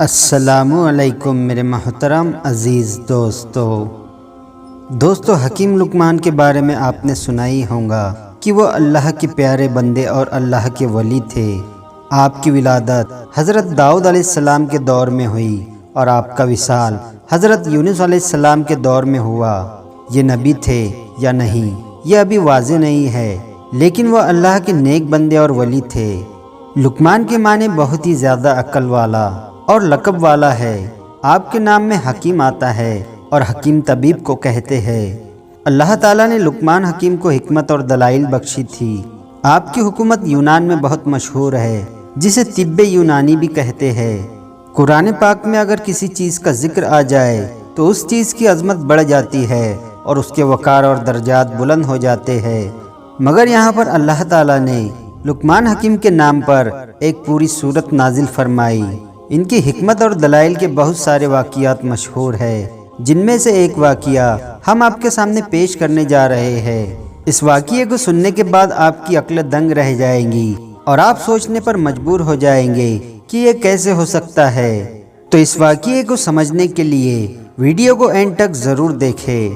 السلام علیکم میرے محترم عزیز دوستو حکیم لقمان کے بارے میں آپ نے سنا ہی ہوگا کہ وہ اللہ کے پیارے بندے اور اللہ کے ولی تھے۔ آپ کی ولادت حضرت داؤد علیہ السلام کے دور میں ہوئی اور آپ کا وصال حضرت یونس علیہ السلام کے دور میں ہوا۔ یہ نبی تھے یا نہیں یہ ابھی واضح نہیں ہے، لیکن وہ اللہ کے نیک بندے اور ولی تھے۔ لقمان کے معنی بہت ہی زیادہ عقل والا اور لقب والا ہے۔ آپ کے نام میں حکیم آتا ہے اور حکیم طبیب کو کہتے ہیں۔ اللہ تعالیٰ نے لقمان حکیم کو حکمت اور دلائل بخشی تھی۔ آپ کی حکومت یونان میں بہت مشہور ہے، جسے طب یونانی بھی کہتے ہیں۔ قرآن پاک میں اگر کسی چیز کا ذکر آ جائے تو اس چیز کی عظمت بڑھ جاتی ہے اور اس کے وقار اور درجات بلند ہو جاتے ہیں، مگر یہاں پر اللہ تعالیٰ نے لقمان حکیم کے نام پر ایک پوری سورت نازل فرمائی۔ ان کی حکمت اور دلائل کے بہت سارے واقعات مشہور ہیں، جن میں سے ایک واقعہ ہم آپ کے سامنے پیش کرنے جا رہے ہیں۔ اس واقعے کو سننے کے بعد آپ کی عقل دنگ رہ جائیں گی اور آپ سوچنے پر مجبور ہو جائیں گے کہ یہ کیسے ہو سکتا ہے۔ تو اس واقعے کو سمجھنے کے لیے ویڈیو کو اینڈ تک ضرور دیکھیں۔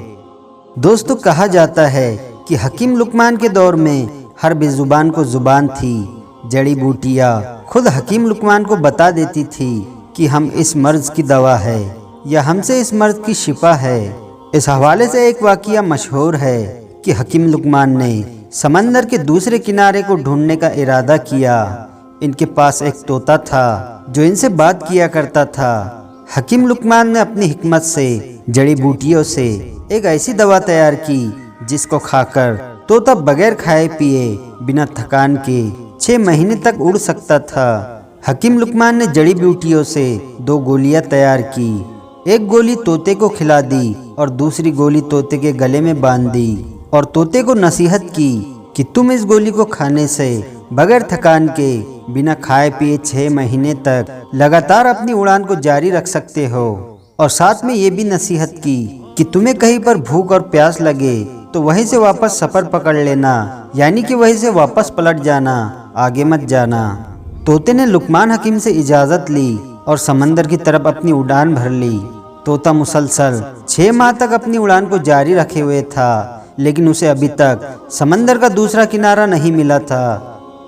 دوستو، کہا جاتا ہے کہ حکیم لقمان کے دور میں ہر بے زبان کو زبان تھی۔ جڑی بوٹیاں خود حکیم لقمان کو بتا دیتی تھی کہ ہم اس مرض کی دوا ہے یا ہم سے اس مرض کی شفا ہے۔ اس حوالے سے ایک واقعہ مشہور ہے کہ حکیم لقمان نے سمندر کے دوسرے کنارے کو ڈھونڈنے کا ارادہ کیا۔ ان کے پاس ایک طوطا تھا جو ان سے بات کیا کرتا تھا۔ حکیم لقمان نے اپنی حکمت سے جڑی بوٹیوں سے ایک ایسی دوا تیار کی جس کو کھا کر طوطا بغیر کھائے پیے بنا تھکان کے 6 مہینے تک اڑ سکتا تھا۔ حکیم لقمان نے جڑی بوٹیوں سے 2 گولیاں تیار کی۔ ایک گولی طوطے کو کھلا دی اور دوسری گولی طوطے کے گلے میں باندھ دی اور طوطے کو نصیحت کی کہ تم اس گولی کو کھانے سے بغیر تھکان کے بنا کھائے پیے 6 مہینے تک لگاتار اپنی اڑان کو جاری رکھ سکتے ہو، اور ساتھ میں یہ بھی نصیحت کی کہ تمہیں کہیں پر بھوک اور پیاس لگے تو وہیں سے واپس سفر پکڑ لینا، یعنی کہ وہیں سے واپس پلٹ جانا، آگے مت جانا۔ طوطے نے لقمان حکیم سے اجازت لی اور سمندر کی طرف اپنی اڑان بھر لی۔ طوطا مسلسل 6 ماہ تک اپنی اڑان کو جاری رکھے ہوئے تھا، لیکن اسے ابھی تک سمندر کا دوسرا کنارہ نہیں ملا تھا۔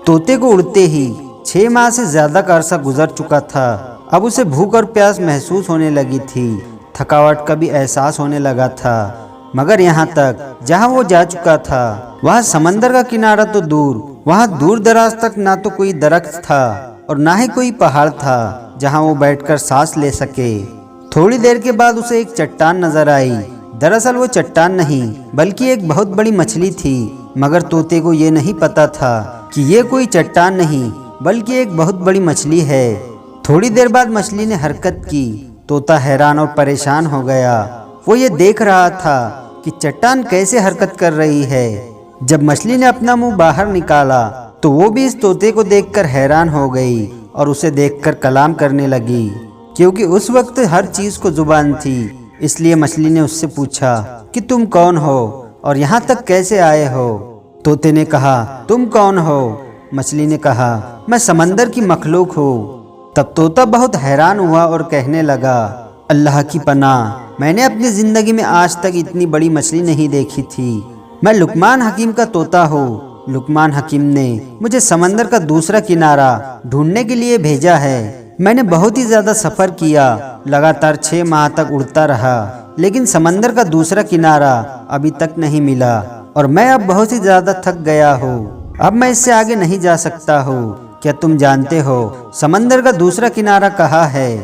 طوطے کو اڑتے ہی 6 ماہ سے زیادہ کا عرصہ گزر چکا تھا۔ اب اسے بھوک اور پیاس محسوس ہونے لگی تھی، تھکاوٹ کا بھی احساس ہونے لگا تھا، مگر یہاں تک جہاں وہ جا چکا تھا وہاں سمندر کا کنارہ تو دور، وہاں دور دراز تک نہ تو کوئی درخت تھا اور نہ ہی کوئی پہاڑ تھا جہاں وہ بیٹھ کر سانس لے سکے۔ تھوڑی دیر کے بعد اسے ایک چٹان نظر آئی۔ دراصل وہ چٹان نہیں بلکہ ایک بہت بڑی مچھلی تھی، مگر طوطے کو یہ نہیں پتا تھا کہ یہ کوئی چٹان نہیں بلکہ ایک بہت بڑی مچھلی ہے۔ تھوڑی دیر بعد مچھلی نے حرکت کی۔ طوطا حیران اور پریشان ہو گیا۔ وہ یہ دیکھ رہا تھا کہ چٹان کیسے حرکت کر رہی ہے۔ جب مچھلی نے اپنا منہ باہر نکالا تو وہ بھی اس طوطے کو دیکھ کر حیران ہو گئی اور اسے دیکھ کر کلام کرنے لگی، کیونکہ اس وقت ہر چیز کو زبان تھی۔ اس لیے مچھلی نے اس سے پوچھا کہ تم کون ہو اور یہاں تک کیسے آئے ہو؟ طوطے نے کہا تم کون ہو؟ مچھلی نے کہا میں سمندر کی مخلوق ہوں۔ تب طوطا بہت حیران ہوا اور کہنے لگا اللہ کی پناہ، میں نے اپنی زندگی میں آج تک اتنی بڑی مچھلی نہیں دیکھی تھی۔ میں لقمان حکیم کا طوطا ہوں۔ لقمان حکیم نے مجھے سمندر کا دوسرا کنارہ ڈھونڈنے کے لیے بھیجا ہے۔ میں نے بہت ہی زیادہ سفر کیا، لگاتار 6 ماہ تک اڑتا رہا، لیکن سمندر کا دوسرا کنارہ ابھی تک نہیں ملا اور میں اب بہت ہی زیادہ تھک گیا ہوں۔ اب میں اس سے آگے نہیں جا سکتا ہوں۔ کیا تم جانتے ہو سمندر کا دوسرا کنارہ کہاں ہے؟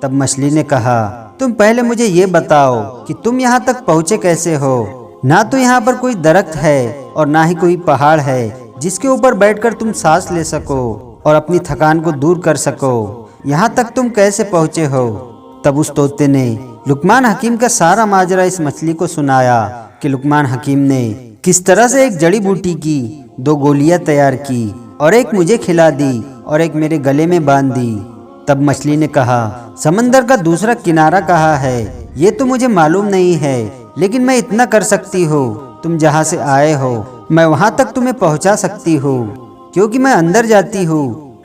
تب مچھلی نے کہا تم پہلے مجھے یہ بتاؤ کہ تم یہاں تک پہنچے کیسے ہو؟ نہ تو یہاں پر کوئی درخت ہے اور نہ ہی کوئی پہاڑ ہے جس کے اوپر بیٹھ کر تم سانس لے سکو اور اپنی تھکان کو دور کر سکو۔ یہاں تک تم کیسے پہنچے ہو؟ تب اس طوطے نے لقمان حکیم کا سارا ماجرا اس مچھلی کو سنایا کہ لقمان حکیم نے کس طرح سے ایک جڑی بوٹی کی 2 گولیاں تیار کی اور ایک مجھے کھلا دی اور ایک میرے گلے میں باندھ دی۔ تب مچھلی نے کہا سمندر کا دوسرا کنارہ کہاں ہے یہ تو مجھے معلوم نہیں ہے، لیکن میں اتنا کر سکتی ہوں، تم جہاں سے آئے ہو میں وہاں تک تمہیں پہنچا سکتی ہوں، کیونکہ میں اندر جاتی ہوں